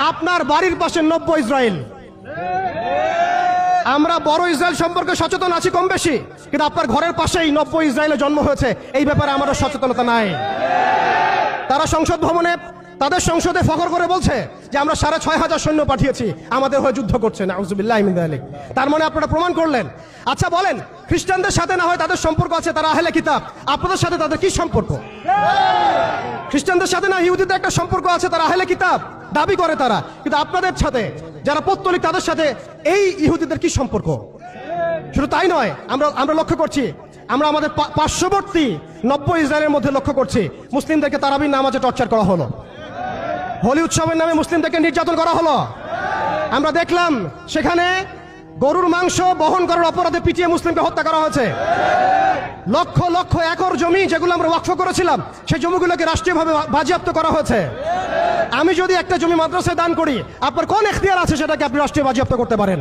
আপনার বাড়ির পাশে নব্য ইসরায়েল। আমরা বড় ইসরায়েল সম্পর্কে সচেতন আছি কম বেশি, কিন্তু আপনার ঘরের পাশেই নব্য ইসরায়েলে জন্ম হয়েছে, এই ব্যাপারে আমাদের সচেতনতা নাই। তারা সংসদ ভবনে তাদের সংসদে ফখর করে বলছে যে আমরা 6,500 সৈন্য পাঠিয়েছি, আমাদের হয়ে যুদ্ধ করছে। নাউজুবিল্লাহি মিন যালিক। তার মানে আপনারা প্রমাণ করলেন। আচ্ছা বলেন, খ্রিস্টানদের সাথে না হয় তাদের সম্পর্ক আছে, তারা আহলে কিতাব, আপনাদের সাথে তাদের কি সম্পর্ক? খ্রিস্টানদের সাথে না ইহুদিদের একটা সম্পর্ক আছে, তারা আহলে কিতাব দাবি করে তারা, কিন্তু আপনাদের সাথে যারা পৌত্তলিক তাদের সাথে এই ইহুদিদের কি সম্পর্ক? শুধু তাই নয়, আমরা লক্ষ্য করছি, আমরা আমাদের পার্শ্ববর্তী নব্য ইসরায়েলের মধ্যে লক্ষ্য করছি মুসলিমদেরকে তারাবির নামাজে টর্চার করা হলো, হোলি উৎসবের নামে মুসলিমদেরকে নির্যাতন করা হলো। আমরা দেখলাম সেখানে গরুর মাংস বহন করার অপরাধে পিটিয়ে মুসলিমকে হত্যা করা হয়েছে। লক্ষ লক্ষ একর জমি যেগুলো আমরা ওয়াকফ করেছিলাম, সেই জমিগুলোকে রাষ্ট্রীয়ভাবে বাজেয়াপ্ত করা হয়েছে। আমি যদি একটা জমি মাদ্রাসায় দান করি, আপনার কোন এখতিয়ার আছে সেটাকে আপনি রাষ্ট্রীয় বাজেয়াপ্ত করতে পারেন?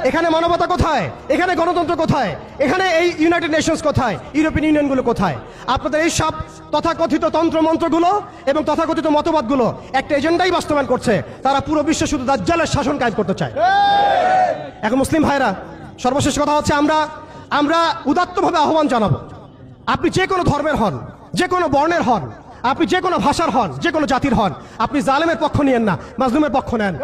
এখানে মানবতা কোথায়? এখানে গণতন্ত্র কোথায়? এখানে এই ইউনাইটেড নেশনস কোথায়? ইউরোপিয়ান ইউনিয়নগুলো কোথায়? আপনাদের এই সব তথাকথিত তন্ত্রমন্ত্রগুলো এবং তথাকথিত মতবাদগুলো একটা এজেন্ডাই বাস্তবায়ন করছে, তারা পুরো বিশ্বে শুধু দাজ্জালের শাসন কায়েম করতে চায়। এখন মুসলিম ভাইরা, সর্বশেষ কথা হচ্ছে, আমরা উদাত্তভাবে আহ্বান জানাবো, আপনি যে কোনো ধর্মের হন, যে কোনো বর্ণের হন, আপনি যে কোনো ভাষার হন, যে কোনো জাতির হন, আপনি জালেমের পক্ষ নিয়েন না, মাজলুমের পক্ষ নেন।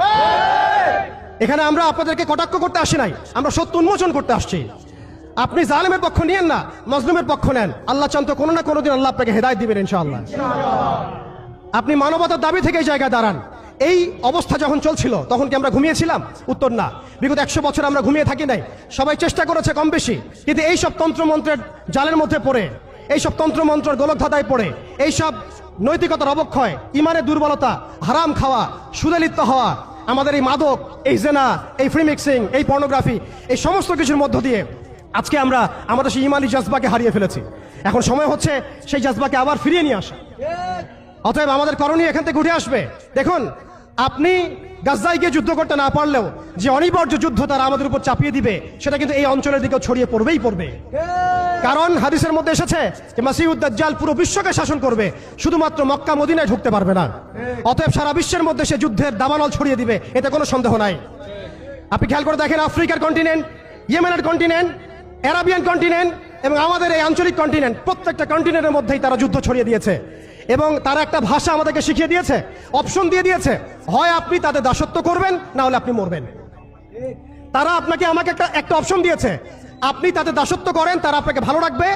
এখানে আমরা আপনাদেরকে কটাক্ষ করতে আসি নাই, আমরা সত্য উন্মোচন করতে আসছি। আপনি জালেমের পক্ষ নিয়েন না, মাজলুমের পক্ষ নেন। আল্লাহ চান তো কোনো না কোনো দিন আল্লাহ আপনাকে হেদায়েত দিবেন ইনশাআল্লাহ। আপনি মানবতার দাবি থেকে এই জায়গায় দাঁড়ান। এই অবস্থা যখন চলছিল তখন কি আমরা ঘুমিয়েছিলাম? উত্তর না। বিগত 100 বছর আমরা ঘুমিয়ে থাকি নাই, সবাই চেষ্টা করেছে কম বেশি, কিন্তু এইসব তন্ত্রমন্ত্রের জালের মধ্যে পড়ে, এইসব তন্ত্রমন্ত্রের গোলকধাঁধায় পড়ে, এইসব নৈতিকতার অবক্ষয়, ইমানের দুর্বলতা, হারাম খাওয়া, সুদে লিপ্ত হওয়া, আমাদের এই মাদক, এই জেনা, এই ফ্রি মিক্সিং, এই পর্নোগ্রাফি, এই সমস্ত কিছুর মধ্য দিয়ে আজকে আমরা আমাদের সেই ইমানি জাজবাকে হারিয়ে ফেলেছি। এখন সময় হচ্ছে সেই জাজবাকে আবার ফিরিয়ে নিয়ে আসা। অতএব আমাদের করণীয় এখান থেকে উঠে আসবে। দেখুন, আপনি গাজায় গিয়ে যুদ্ধ করতে না পারলেও যে অনিবার্য যুদ্ধ তারা আমাদের উপর চাপিয়ে দিবে, সেটা কিন্তু এই অঞ্চলের দিকেও ছড়িয়ে পড়বে। কারণ হাদিসের মধ্যে এসেছে যে মাসিহুদ দাজ্জাল পুরো বিশ্বকে শাসন করবে, শুধুমাত্র মক্কা মদিনায় ঢুকতে পারবে না। অতএব সারা বিশ্বের মধ্যে সে যুদ্ধের দাবানল ছড়িয়ে দিবে, এতে কোনো সন্দেহ নাই। আপনি খেয়াল করে দেখেন, আফ্রিকার কন্টিনেন্ট, ইয়েমেনের কন্টিনেন্ট, অ্যারাবিয়ান কন্টিনেন্ট এবং আমাদের এই আঞ্চলিক কন্টিনেন্ট, প্রত্যেকটা কন্টিনেন্টের মধ্যেই তারা যুদ্ধ ছড়িয়ে দিয়েছে। এবং তারা একটা ভাষা আমাদেরকে শিখিয়ে দিয়েছে, অপশন দিয়ে দিয়েছে, হয় আপনি তাদের দাসত্ব করবেন, না হলে আপনি মরবেন। তারা আপনাকে আমাকে একটা অপশন দিয়েছে, আপনি তাদের দাসত্ব করেন, তারা আপনাকে ভালো রাখবে,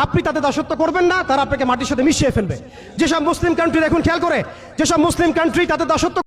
আপনি তাদের দাসত্ব করবেন না, তারা আপনাকে মাটির সাথে মিশিয়ে ফেলবে। যেসব মুসলিম কান্ট্রি, দেখুন খেয়াল করে, যেসব মুসলিম কান্ট্রি তাদের দাসত্ব